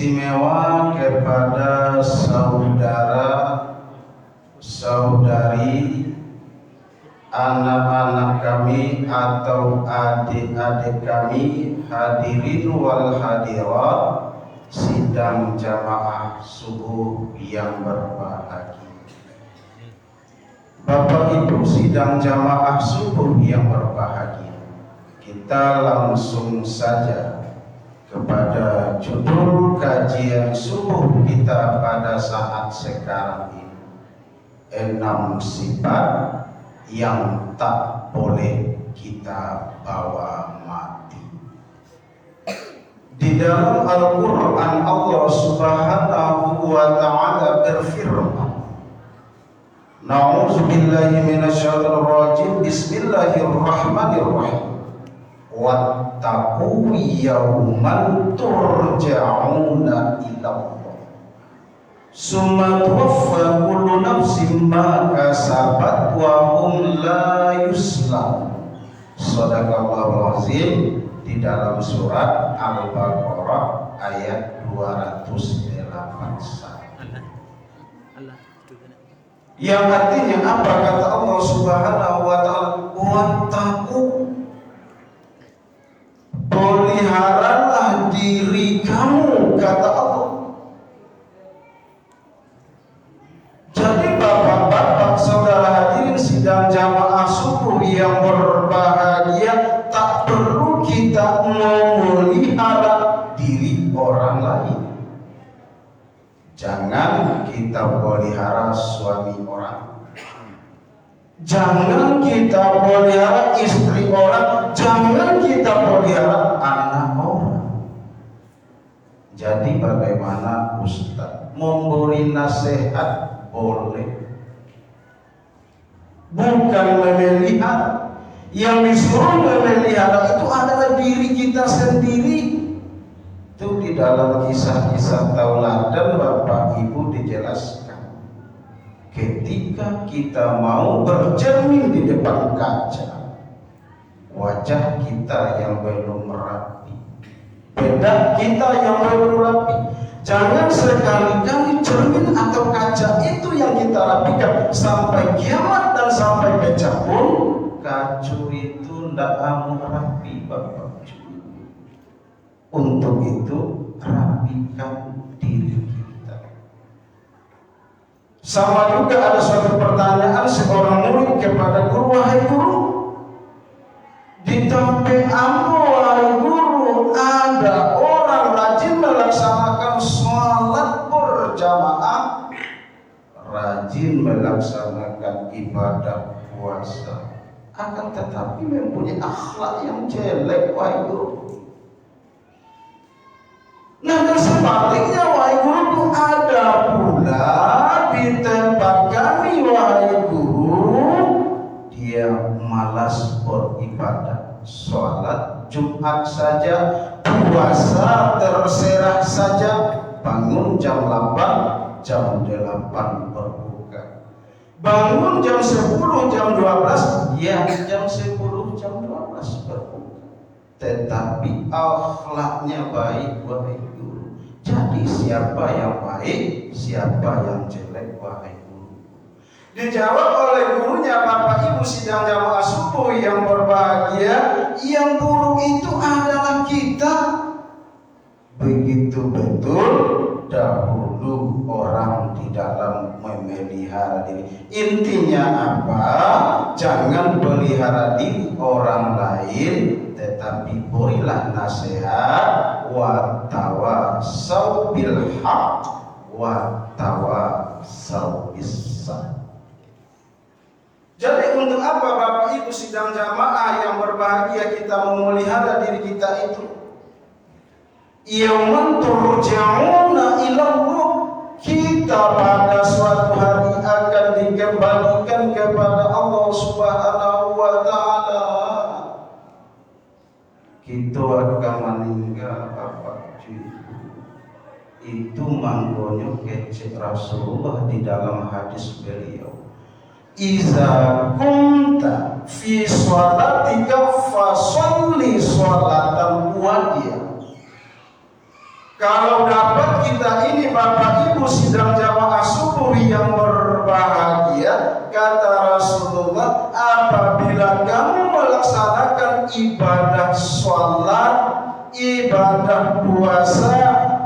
istimewa kepada saudara-saudari, anak-anak kami atau adik-adik kami, hadirin wal hadirat sidang jamaah subuh yang berbahagia. Bapak Ibu sidang jamaah subuh yang berbahagia, kita langsung saja kepada judul kajian subuh kita pada saat sekarang ini. 6 sifat yang tak boleh kita bawa mati. Di dalam Al-Quran Allah Subhanahu wa ta'ala berfirman, Na'udzubillahi minasyaitonir rajim. Bismillahirrahmanirrahim. Wattaqu yawman turja'una ilallah summa tuwaffa kullu nafsin ma kasabat wa hum la yuzlamun. Shadaqallahul azim. Di dalam surat Al-Baqarah ayat 281. Yang artinya apa? Kata Allah Subhanahu wa ta'ala, wattaqu, peliharalah diri kamu, kata Allah. Jadi bapak-bapak, saudara hadirin sidang jamaah subuh yang berbahagia, tak perlu kita memelihara diri orang lain. Jangan kita pelihara suami orang, jangan kita pelihara istri orang, jangan kita pelihara anak orang. Jadi bagaimana Ustaz? Memberi nasihat boleh, bukan memelihara. Yang disuruh memelihara itu adalah diri kita sendiri. Itu di dalam kisah-kisah tauladan Bapak Ibu dijelaskan. Ketika kita mau bercermin di depan kaca, wajah kita yang belum rapi, bedak kita yang belum rapi. Jangan sekali-kali cermin atau kaca itu yang kita rapikan. Sampai kiamat dan sampai becak pun kacu itu tidak akan rapi, Bapak. Untuk itu rapikan diri kita. Sama juga ada suatu pertanyaan seorang murid kepada guru, wahai guru, di tempat ambo, wahai guru, ada orang rajin melaksanakan sholat berjamaah, rajin melaksanakan ibadah puasa, akan tetapi mempunyai akhlak yang jelek, wahai guru. Nah, dan sebaliknya, wahai guru, ada pula di tempat kami, wahai guru, dia malas beribadah, sholat Jumat saja, puasa terserah saja, bangun jam 8, jam 8 berbuka, bangun jam 10, jam 12, ya jam 10, jam 12 berbuka. Tetapi akhlaknya baik, wahai guru. Jadi siapa yang baik, siapa yang jelek, wahai guru? Dijawab oleh gurunya, Bapak Ibu sidang jamaah subuh yang berbahagia, yang buruk itu adalah kita. Begitu betul dahulu orang di dalam memelihara diri. Intinya apa? Jangan pelihara diri orang lain, tetapi berilah nasihat, wa tawasau bil haq wa tawasau bis sabr. Jadi untuk apa Bapak Ibu sidang jamaah yang berbahagia kita memelihara diri kita itu? Yauman turja'una ilallah, kita pada suatu hari akan dikembalikan kepada Allah Subhanahu wa ta'ala. Kita akan meninggal apa itu manggonyo kecil Rasulullah di dalam hadis beliau, iza kunta fi sholatika fa sholli sholatan wadiyah. Kalau dapat kita ini Bapak Ibu sidang jamaah subuh yang berbahagia, kata Rasulullah, apabila kamu melaksanakan ibadah sholat, ibadah puasa,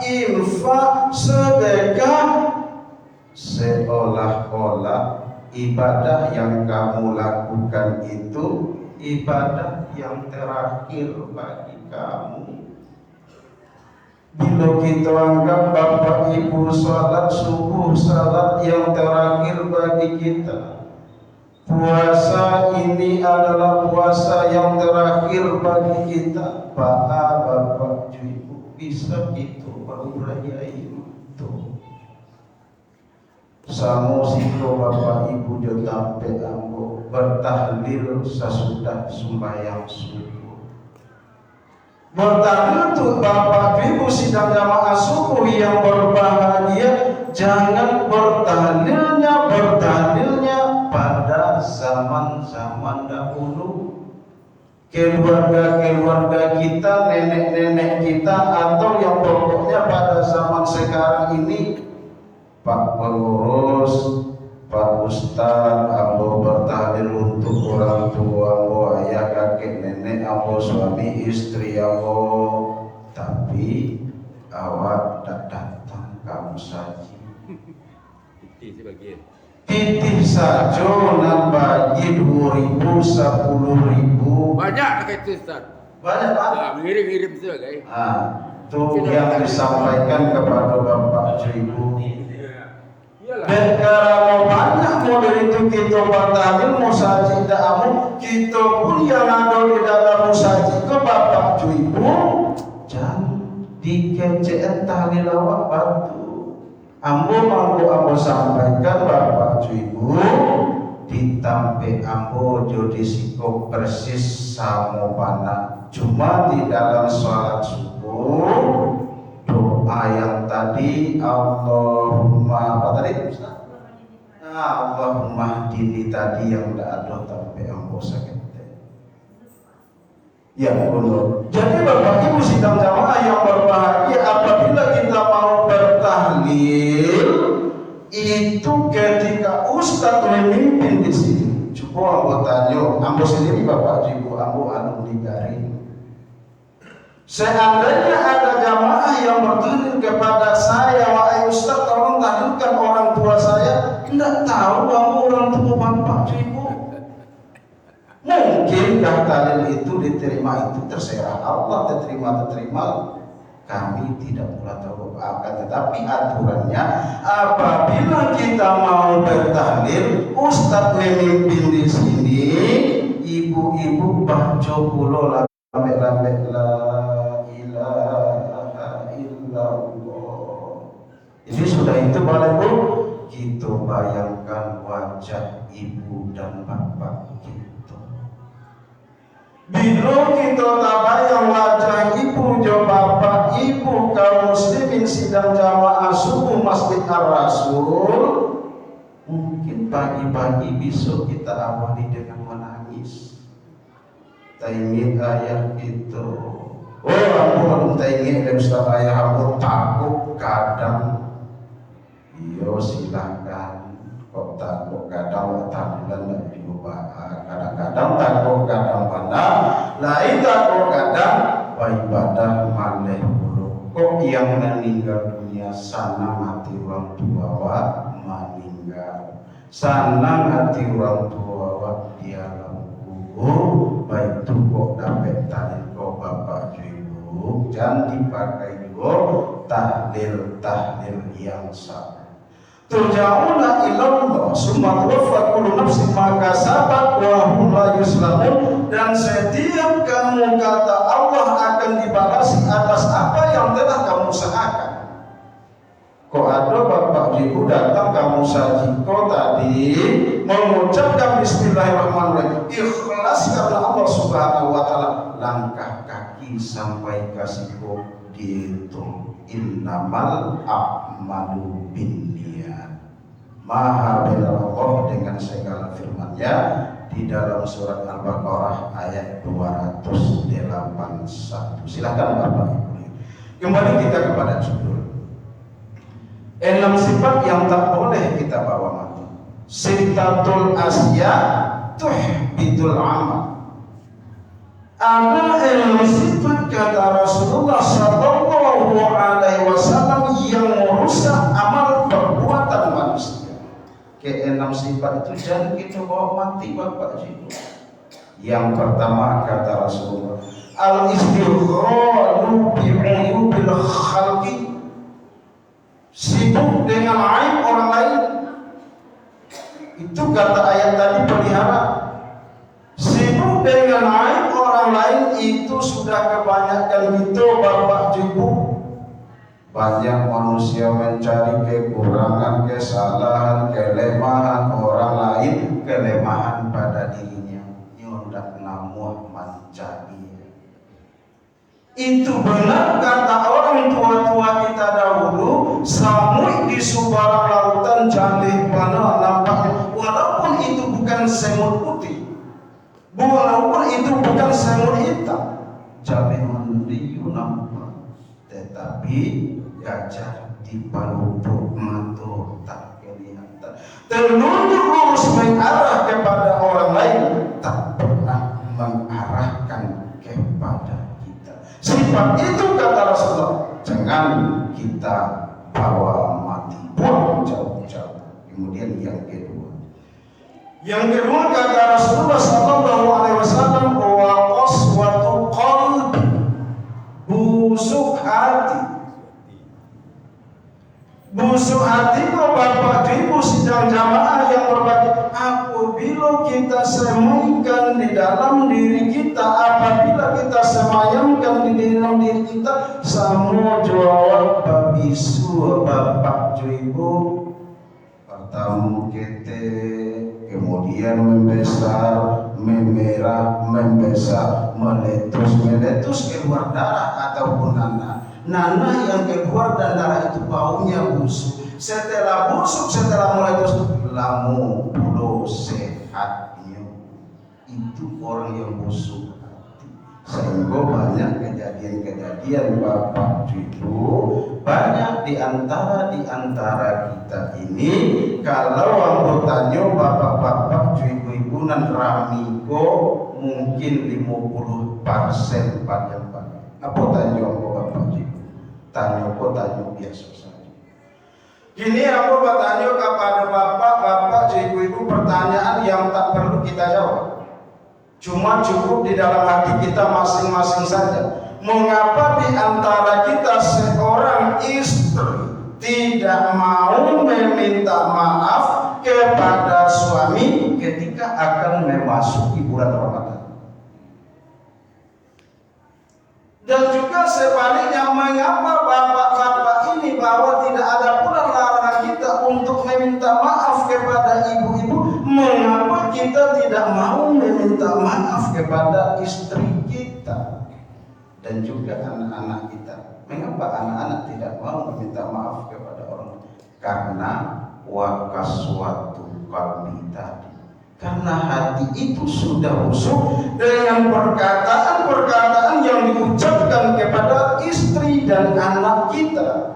infak, sedekah, seolah-olah ibadah yang kamu lakukan itu ibadah yang terakhir bagi kamu. Bila kita anggap Bapak Ibu salat subuh salat yang terakhir bagi kita, puasa ini adalah puasa yang terakhir bagi kita, Bapak Ibu bisa gitu berurayai itu. Samo siko Bapak Ibu jotampe ambo bertahlil sesudah sembahyang subuh. Bertahlil tuh Bapak Ibu sidang jamaah subuh yang berbahagia, jangan bertahlilnya pada zaman-zaman dahulu. Keluarga kita, nenek-nenek kita, atau yang pokoknya pada zaman sekarang ini, Pak Pengurus, Pak Ustadz, ambo bertahlil untuk orang tua, ambo ayah, kakek, nenek, ambo suami, istri, ambo. Tapi awak tak datang kamu saja. Titip saja nak bagi 2.000, 10.000. Banyak pakai itu Ustaz. Banyak Pak. Ngirim-ngirim sebagai. Itu yang disampaikan kepada Bapak Ibu. Dan kalau banyak model itu kita bertahlil musajid da'amu, kita pun yang ada di dalam musajid ke Bapak Ibu, jangan dikecen tahlil awak batu. Ambo sampaikan Bapak Ibu, ditampe ambo jodisiko persis sama panah. Cuma di dalam sholat subuh, doa yang tadi Allahumma apa tadi Ustaz? Allahumma hdini tadi yang tidak ada tapi ambo sakit. Ya benar. Jadi Bapak Ibu sidang jamaah yang berbahagia, apabila kita mau bertahlil itu ketika Ustaz memimpin di sini. Coba ambo tanya, ambo sendiri Bapak Ibu, ambo anu garing. Seandainya ada jamaah yang bertanya kepada saya, wahai Ustaz, tolong tahlilkan orang tua saya, tidak tahu kamu orang tua Bapak Ibu. Mungkinkah tahlil itu diterima, itu terserah Allah, terima kami tidak pula tahu. Akan tetapi aturannya, apabila kita mau bertahlil, Ustaz memimpin di sini, ibu-ibu baca pula lambe-lambe la ilaha illallah. Jadi sudah itu boleh Bu, kita bayangkan wajah ibu dan bapak kita. Bila kita tak bayang wajah ibu dan bapak ibu kaum muslimin sidang jamaah subuh Masjid Ar-Rasul, mungkin pagi-pagi besok kita awali dengan menangis. Taingin ayah itu, oh ampun taingin dan Ustaz ayah ampun takut kadang. Yo silakan, kok takut kadang tahlilan dan juga kadang-kadang takut kadang pandang, lain takut kadang ibadah malih dulu. Kok yang meninggal dunia sana mati orang tua wak meninggal, sana mati orang tua wak di alam kubur. Baik itu kok dapat tahlil kok Bapak Ibu, jangan dipakai juga tahlil yang sah. Turja'una ilallah summa tuwaffat kullu nafsin ma kasabat wa hum la yuslamun. Dan setiap kamu kata Allah akan dibalasi atas apa yang telah kamu usahakan. Kok ada Bapak Ibu datang kamu sajiko tadi mengucapkan bismillahirrahmanirrahim, ikhlas karena Allah Subhanahu wa taala, langkah kaki sampai kasihku dihitung innamal a'malu binniyat. Maha benar Allah dengan segala firman-Nya di dalam surat Al-Baqarah ayat 281. Silakan Bapak Ibu. Kembali kita kepada judul. 6 sifat yang tak boleh kita bawa mati. Sittatul asya tuhbitul amal. Ada 6 sifat kata Rasulullah sallallahu alaihi wasallam yang merusak amal perbuatan manusia. Ke 6 sifat itu jangan kita bawa mati Bapak Ibu. Yang pertama kata Rasulullah, al-istighalu bi'uyubil khalqi, sibuk dengan aib orang lain. Itu kata ayat tadi, pelihara. Sibuk dengan aib orang lain itu sudah kebanyakan gitu Bapak Ibu. Banyak manusia mencari kekurangan, kesalahan, kelemahan orang lain, kelemahan pada dirinya. Nyondak namuh mancari. Itu benar kata orang tua-tua kita dahulu, samui di sebarang lautan cantik mana nampaknya, walaupun itu bukan semut putih, walaupun itu bukan semut hitam, cabai mendiyu nampak, tetapi gajah di palupuk mata tak kelihatan, telunjuk lurus mengarah kepada orang lain, tak pernah mengarahkan kepada kita. Sifat itu kata Rasulullah, jangan kita bawa mati, buang jauh-jauh. Kemudian yang kedua kata Rasulullah sallallahu alaihi wasallam, wa qaswatu qalbi, busuk hati. Busuk hati kok Bapak Ibu sidang jamaah yang berbagi, apabila kita semayamkan di dalam diri kita, apabila kita semayamkan di dalam diri kita, semua jawab babisu Bapak Ibu. Pertama kita, kemudian membesar, memerah, membesar, meletus keluar darah ataupun nanah. Nanah yang keluar dan darah itu baunya busuk. Setelah busuk, setelah meletus, lamu pulau sehatnya. Itu orang yang busuk hati. Sehingga banyak kejadian-kejadian Bapak Ibu, banyak di antara kita ini, kalau anggotanya Bapak-bapak Ibu-ibu nan ramiko mungkin 50% pada apa tanya Bapak Ibu? Tanya biasa saja. Gini aku bertanya kepada bapak-bapak, ibu-ibu, pertanyaan yang tak perlu kita jawab. Cuma cukup di dalam hati kita masing-masing saja. Mengapa di antara kita seorang istri tidak mau meminta maaf kepada suami ketika akan memasuki bulan Ramadan? Dan juga sebaliknya, mengapa bapak-bapak ini bahwa tidak ada pula larangan kita untuk meminta maaf kepada ibu-ibu, mengapa kita tidak mau meminta maaf kepada istri kita dan juga anak-anak kita? Mengapa anak-anak tidak mau meminta maaf kepada orang? Karena wakaswatu qalbi tadi. Karena hati itu sudah busuk dengan perkataan-perkataan yang diucapkan kepada istri dan anak kita.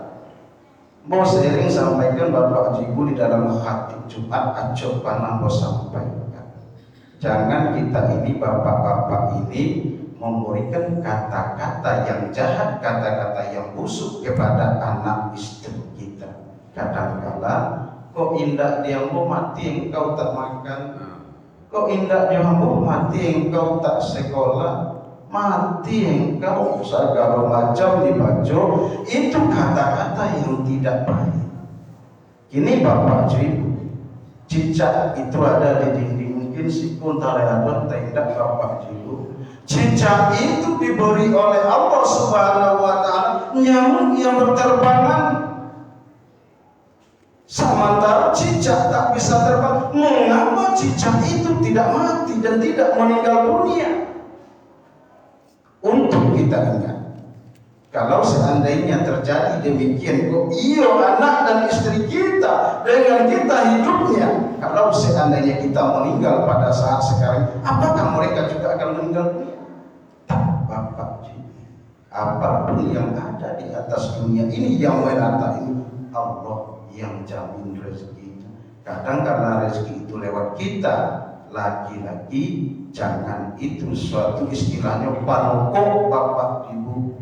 Mau sering sampaikan Bapak Ibu di dalam hati Jumat acok panah mau sampaikan. Jangan kita ini bapak-bapak ini memberikan kata-kata yang jahat, kata-kata yang busuk kepada anak istri kita. Kadang-kala kok indah dia mau mati engkau tak makan, kok indah dia mau mati engkau tak sekolah, mati engkau segala macam dibaca. Itu kata-kata yang tidak baik. Kini Bapak Ibu, cicak itu ada di dinding, mungkin si pun ada tenda Bapak Ibu. Cicak itu diberi oleh Allah Subhanahu wa Ta'ala nyamuk yang berterbangan. Sementara cicak tak bisa terbang, mengapa cicak itu tidak mati dan tidak meninggal dunia? Untuk kita ingat, kalau seandainya terjadi demikian, kok iyo anak dan istri kita dengan kita hidupnya, kalau seandainya kita meninggal pada saat sekarang, apakah mereka juga akan meninggal dunia? Tak, Bapak. apapun yang ada di atas dunia ini yang menata ini Allah yang jamin rezekinya. Kadang karena rezeki itu lewat kita, lagi-lagi jangan itu suatu istilahnya panokok bapak ibu.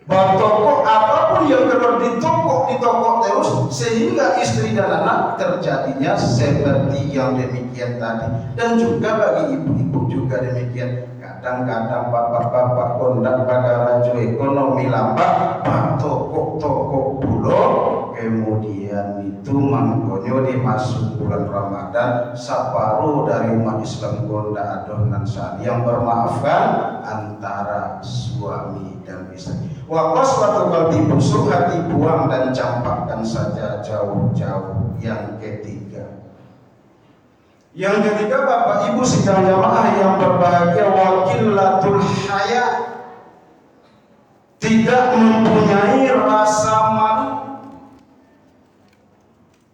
Toko apapun yang keluar di toko terus sehingga istri dan anak terjadinya seperti yang demikian tadi. Dan juga bagi ibu-ibu juga demikian. Kadang-kadang bapak-bapak kondak bagara ekonomi lambat, toko bulog, kemudian itu mangkonyo dimasuk bulan Ramadan, separuh dari umat Islam kondak adonan saat yang bermaafkan antara suami dan istri. Wakas suatu kalbi busuk hati buang dan campakkan saja jauh-jauh. Yang ketiga Bapak Ibu sidang jamaah yang berbahagia, wakilatul haya, tidak mempunyai rasa malu.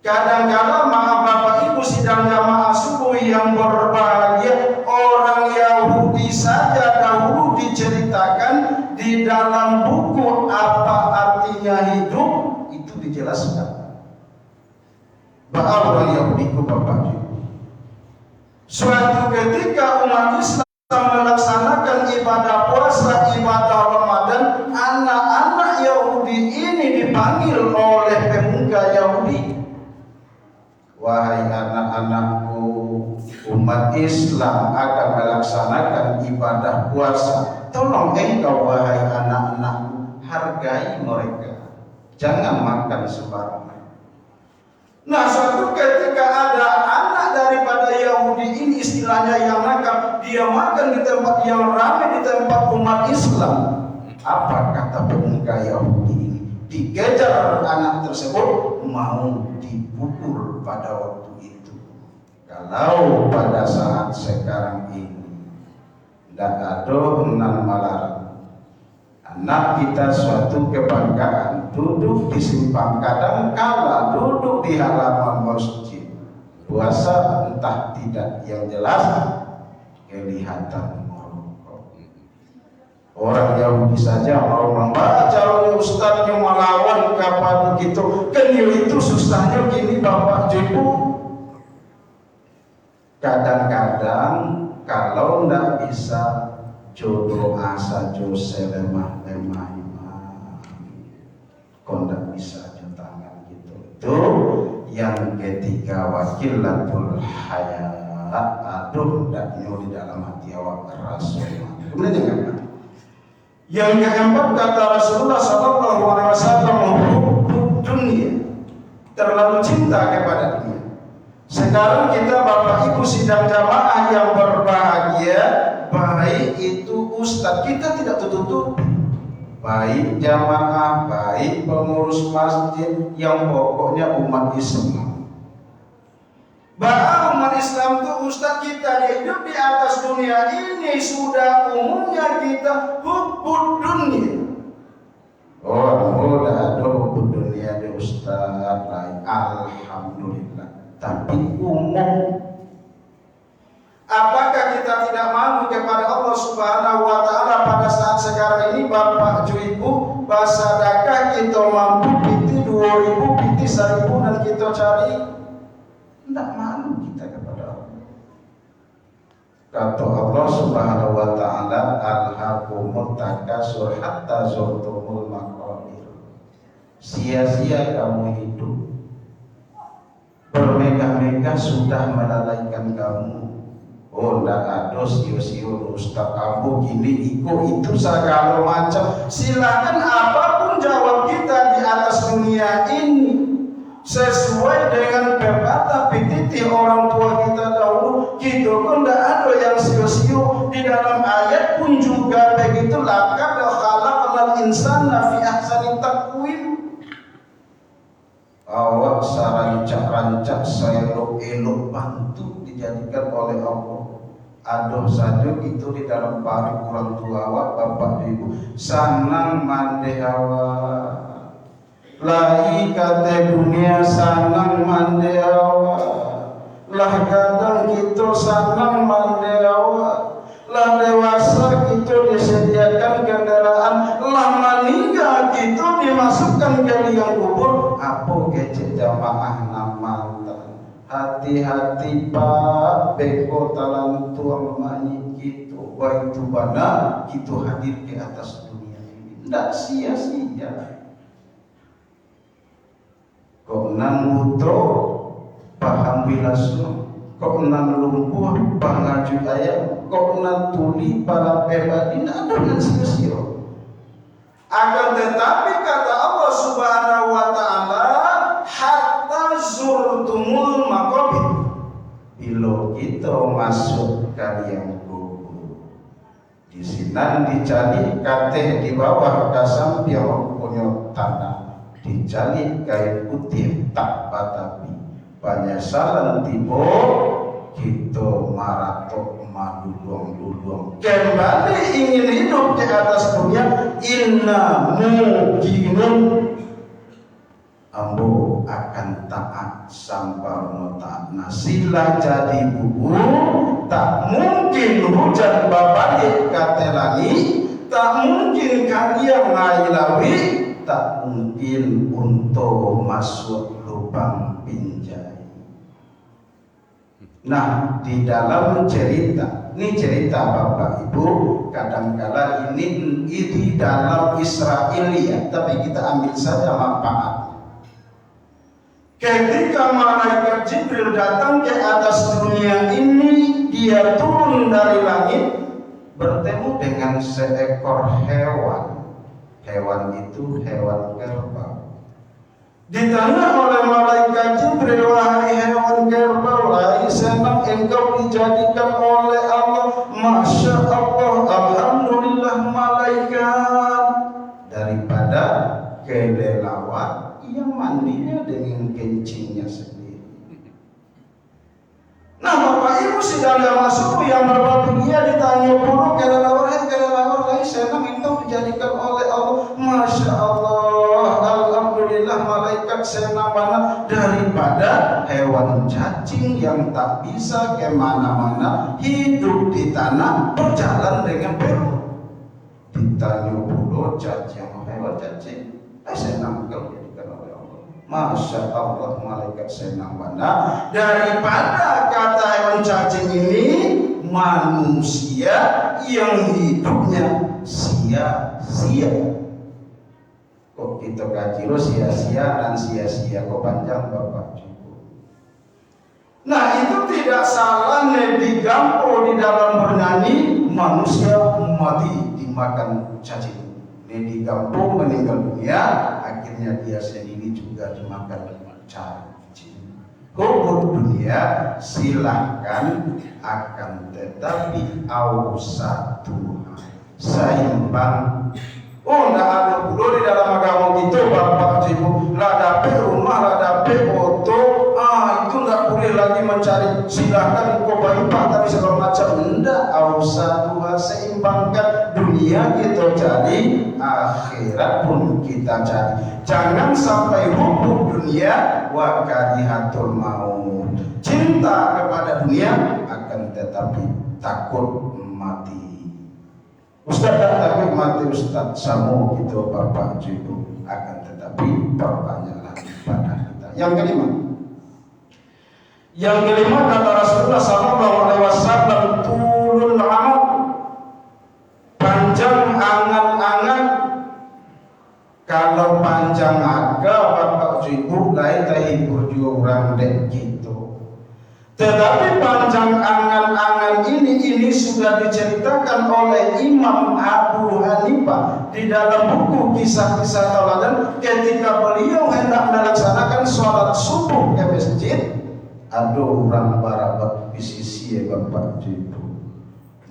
Kadang-kadang maaf Bapak Ibu sidang jamaah subuh yang berbahagia, orang Yahudi saja dahulu diceritakan di dalam buku apa artinya hidup itu dijelaskan. Bahwa orang Yahudi itu Bapak Ibu, suatu ketika umat Islam melaksanakan ibadah puasa, ibadah Ramadan, anak-anak Yahudi ini dipanggil oleh pemuka Yahudi. Wahai anak-anakku, umat Islam akan melaksanakan ibadah puasa. Tolong engkau wahai anak-anakku, hargai mereka. Jangan makan sembarangan. Nah, suatu ketika ada anak daripada Yahudi ini istilahnya yang nakal, dia makan di tempat yang ramai, di tempat umat Islam. Apa kata pemuka Yahudi ini? Dikejar anak tersebut, mau dipukul pada waktu itu. Kalau pada saat sekarang ini tidak ada nan malarang, anak kita suatu kebanggaan duduk di simpang kadang kala duduk di halaman masjid puasa entah tidak yang jelas kelihatan merokok. Orang Yahudi saja mau membaca oleh ustaznya melawan kapan begitu kenil itu susahnya gini Bapak Ibu. Kadang-kadang kalau tidak bisa jodoh asa jose lemah kau tidak bisa tangan gitu. Itu yang ketiga wakilatul haya, aduh tidak di dalam hati awak rasul. Kemudian yang keempat kata Rasulullah Sallallahu Alaihi Wasallam, dunia, terlalu cinta kepada dunia. Sekarang kita Bapak Ibu sidang jamaah yang berbahagia, baik itu ustaz, kita tidak tutup, baik jamaah, baik pengurus masjid, yang pokoknya umat Islam. Bahwa umat Islam itu ustaz kita hidup di atas dunia ini sudah umumnya kita hubud dunia. Oh, udah ada hubud dunia di ustaz lain, alhamdulillah. Tapi umum. Apakah kita tidak malu kepada Allah Subhanahu wa Ta'ala pada saat sekarang ini Bapak Ibu, basadakah kita mampu piti 2000, piti 1000 dan kita cari? Tidak malu kita kepada Allah. Kata Allah Subhanahu wa Ta'ala, alhaakumut takasur hatta zurtumul maqabir. Sia-sia kamu hidup, bermegah-megah sudah melalaikan kamu. Oh, ndak ada sio-sio ustaz kamu gini itu segala macam. Silakan apapun jawab kita di atas dunia ini sesuai dengan pepatah pititi orang tua kita dahulu. Kita pun ndak ada yang sio-sio. Di dalam ayat pun juga begitu, laqad khalaqnal insana fi ahsani taqwim. Awak sarancak-rancak saya elok bantu dijadikan oleh Allah. Aduh saja itu di dalam parik orang tua awak Bapak Ibu sanang mande awak lahi kate dunia sanang mande awak lah kadang kita sanang mande awak lah dewasa kita disediakan kendaraan dimasukkan ke liang kubur, apa kecek jamaah nama hati-hati Pak, beko talan tuang manyi gitu, baik itu bana itu hadir ke atas dunia ini, tidak sia-sia. Kok nan mutro paham bilasno, kok nan lumpuh pangaju ayam, kok nan tuli para pribadi, tidak ada yang sia-sia. Akan tetapi kata Allah Subhanahu wa Ta'ala, hatta zurtumul maqabir, bila kita masuk ke liang kubur, di sini dicari kateh di bawah kasam yang punya tanah, dicari kain putih tak batapi, penyesalan tiba kita maratok madulung-dulung kembali ingin hidup di atas dunia, inna muginun ambo akan taat sampai taat nasilah jadi bubu, tak mungkin hujan babalik katelangi, tak mungkin kalian ngailawi, tak mungkin untuk masuk lubang pinjai. Nah, di dalam cerita, ini cerita Bapak Ibu, kadangkala ini di dalam Israelia, tapi kita ambil saja manfaat. Ketika malaikat Jibril datang ke atas dunia ini, dia turun dari langit bertemu dengan seekor hewan. Hewan itu hewan kerbau. Ditanya oleh malaikat Jibril, wahai hewan kerbau, wahai senang engkau dijadikan oleh Allah. Masya Allah, alhamdulillah malaikat. Daripada kelelawar yang mandinya dengan kencingnya sendiri. Nah Bapak Ibu sidang yang masuk yang berbahagia ditanya puluh kelelawar, wahai senang engkau dijadikan oleh Allah. Masya Allah, alhamdulillah malaikat senang mana daripada hewan cacing yang tak bisa kemana-mana, hidup di tanah, berjalan dengan perut. Ditanya puluh cacing, hewan cacing, senang engkau dijadikan oleh Allah. Masya Allah malaikat senang mana daripada kata hewan cacing ini manusia yang hidupnya sia-sia. Kok kita kaji lo sia-sia dan sia-sia kok panjang Bapak Ibu. Nah itu tidak salah digampo di dalam bernyanyi manusia mati dimakan cacing. Digampo meninggal dunia, akhirnya dia sendiri juga dimakan cacing. Kubur dunia silahkan, akan tetapi satu seimbang. Oh, tidak ada pula di dalam agama kita Bapak Ibu, lada rumah, lada foto, itu tidak boleh lagi mencari. Silahkan kau bapak tapi segala macam. Tidak, satu seimbangkan. Dunia kita cari, akhirat pun kita cari. Jangan sampai hubung dunia wa karihatul maut. Cinta kepada dunia akan tetapi takut mati. Ustaz tak takut mati, Ustaz sama gitu Bapak Ibu, akan tetapi perbanyak lagi pada kita. Yang kelima kata Rasulullah SAW, tulul amal, panjang angan-angan. Kalau panjang aga Bapak Ibu lain terhibur juga orang dek gitu. Tetapi panjang angan-angan ini sudah diceritakan oleh Imam Abu Hanifah di dalam buku kisah-kisah tauladan ketika beliau hendak melaksanakan sholat subuh ke masjid. Ada orang barabat bisisi Bapak Ibu.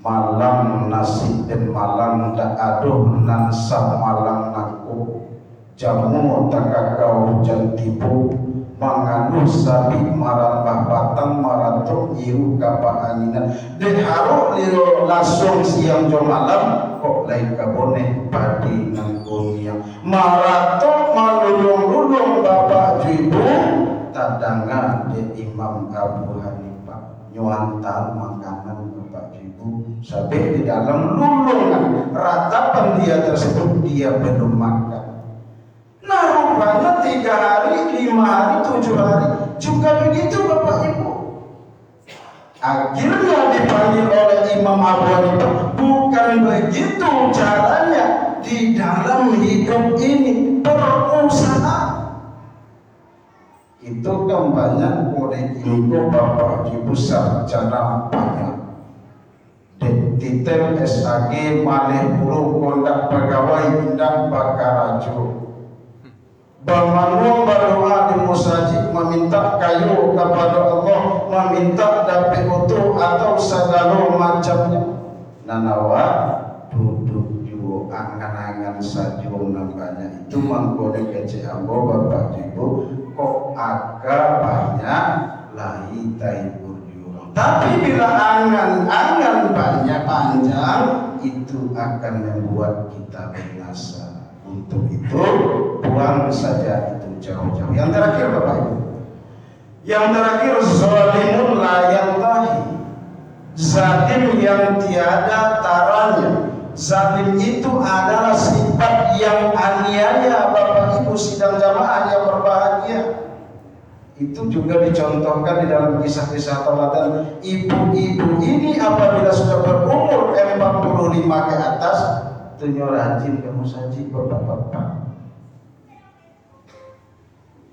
Malam nasi dan malam tak aduh nansa malam naku jamu takakau hujan tipu manganu sabi marambah batang maratok iru kapa anginan deharu liro langsung siang jam malam kok lain kabone padi nang goyang maratok malulung-lulung Bapak Ibu tadangan di Imam Abu Hanifah nyuantal makanan Bapak Ibu sampai di dalam lulungan ratapan dia tersebut dia belum makan. Nah rupanya 3 hari, 5 hari, 7 hari juga begitu Bapak Ibu. Akhirnya dipanggil oleh Imam Abu Hanifah, bukan begitu caranya di dalam hidup ini berusaha. Itu kan banyak oleh ini Bapak Ibu sarjana banyak. Titel SAG malih puluh kondak pegawai indah bakarajo. Bangun berdoa di musajid meminta kayu kepada Allah, meminta dapat utuh atau segala macamnya. Nanawa duduk juga angan-angan saja namanya itu mangkone kece ambo Bapak Ibu kok agak banyak lahi taibur juga. Tapi bila angan-angan banyak panjang itu akan membuat kita binasa. Untuk itu buang saja itu jauh-jauh. Yang terakhir Bapak Ibu, yang terakhir zalimun la yantahi, zalim yang tiada taranya. Zalim itu adalah sifat yang aniaya Bapak Ibu sidang jamaah yang berbahagia. Itu juga dicontohkan di dalam kisah-kisah teladan. Ibu-ibu ini apabila sudah berumur 45 ke atas, tenyo rajin kamu saji bapak-bapak.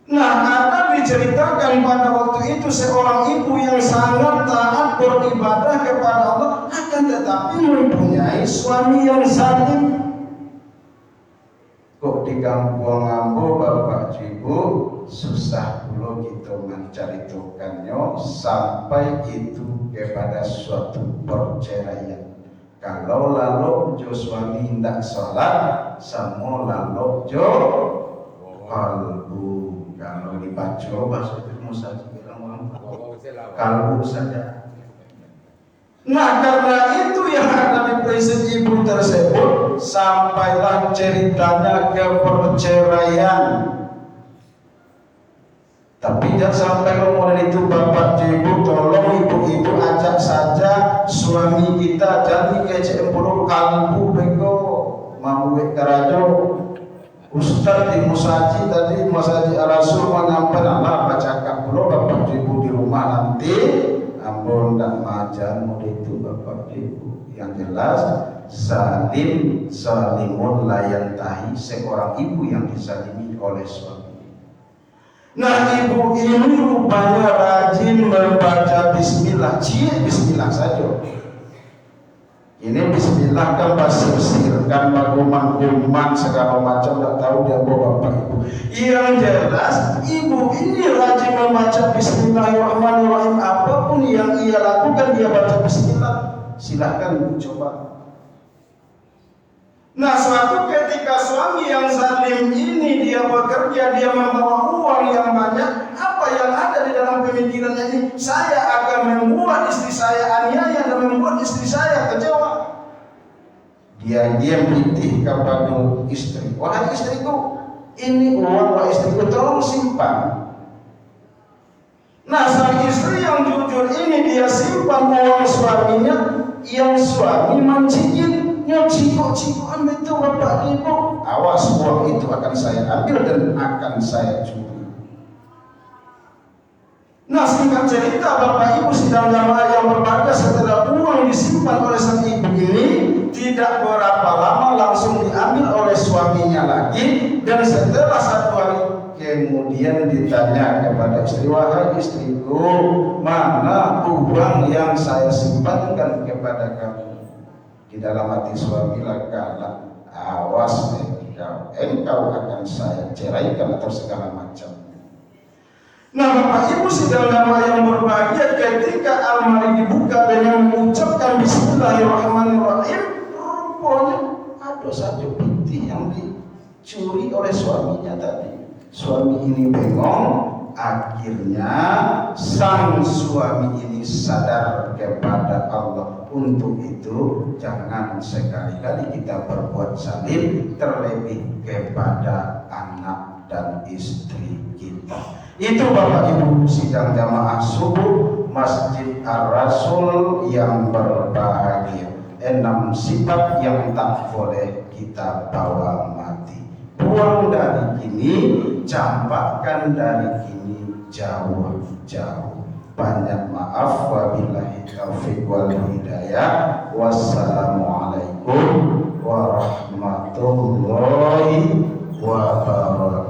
Nah, ada diceritakan pada waktu itu seorang ibu yang sangat taat beribadah kepada Allah, akan tetapi mempunyai suami yang zalim. Kok di kampung ambo Bapak Ibu susah pula kita menceritakannya sampai itu kepada suatu perceraian. Kalau lalu jo suami hendak sholat, semua lalu jo kalbu. Kalau dibaca bahasa itu saja bilang kalbu saja. Nah karena itu yang ada di prinsip ibu tersebut, sampailah ceritanya ke perceraian. Tapi jangan sampai ngomongin itu Bapak Ibu, tolong ibu-ibu ajak saja suami kita jadi kece empuluh kalbu bego mau karajo. Ustaz di musaji tadi musaji Rasul menyampaikan Allah bacakan dulu Bapak Ibu di rumah nanti ampun dan majan mau itu Bapak Ibu. Yang jelas zalimun la yantahi, seorang ibu yang dizalimi oleh suami. Nah ibu ini rupanya rajin membaca bismillah, bismillah saja. Ini bismillah kan basir kan baguman segala macam, tak tahu dia bawa Bapak Ibu. Yang jelas ibu ini rajin membaca bismillahirrahmanirrahim, apapun yang ia lakukan dia baca bismillah. Silahkan coba. Nah suatu ketika suami yang zalim ini dia bekerja, dia membawa uang yang banyak, apa yang ada di dalam pemikirannya ini? Saya akan membuat istri saya aniaya dan membuat istri saya kecewa. Dia berintih kepada istri, wahai istriku, ini uang wahai istriku tolong simpan. Nah sang istri yang jujur ini dia simpan uang suaminya, yang suami mencicil. Ciko ambil itu Bapak Ibu, awas uang itu akan saya ambil dan akan saya curi. Nah singkat cerita Bapak Ibu sidang jamaah yang berbahagia, setelah uang disimpan oleh sang ibu ini tidak berapa lama langsung diambil oleh suaminya lagi. Dan setelah 1 hari kemudian ditanya kepada istri, wahai istriku, mana uang yang saya simpankan kepada kamu? Di dalam hati suami lakalah, awas engkau akan saya ceraikan atau segala macam. Nah Bapak Ibu sidang jamaah yang berbahagia, ketika almari dibuka dengan mengucapkan bismillahirrahmanirrahim, rupanya ada satu peti yang dicuri oleh suaminya tadi. Suami ini bengong. Akhirnya sang suami ini sadar kepada Allah. Untuk itu jangan sekali-kali kita berbuat zalim, terlebih kepada anak dan istri kita. Itu Bapak Ibu sidang jamaah subuh Masjid Ar-Rasul yang berbahagia. 6 sifat yang tak boleh kita bawa mati. buang dari kini, campakkan dari kini, jauh-jauh. Banyak maaf, wabillahi taufiq wal hidayah. Wassalamualaikum warahmatullahi wabarakatuh.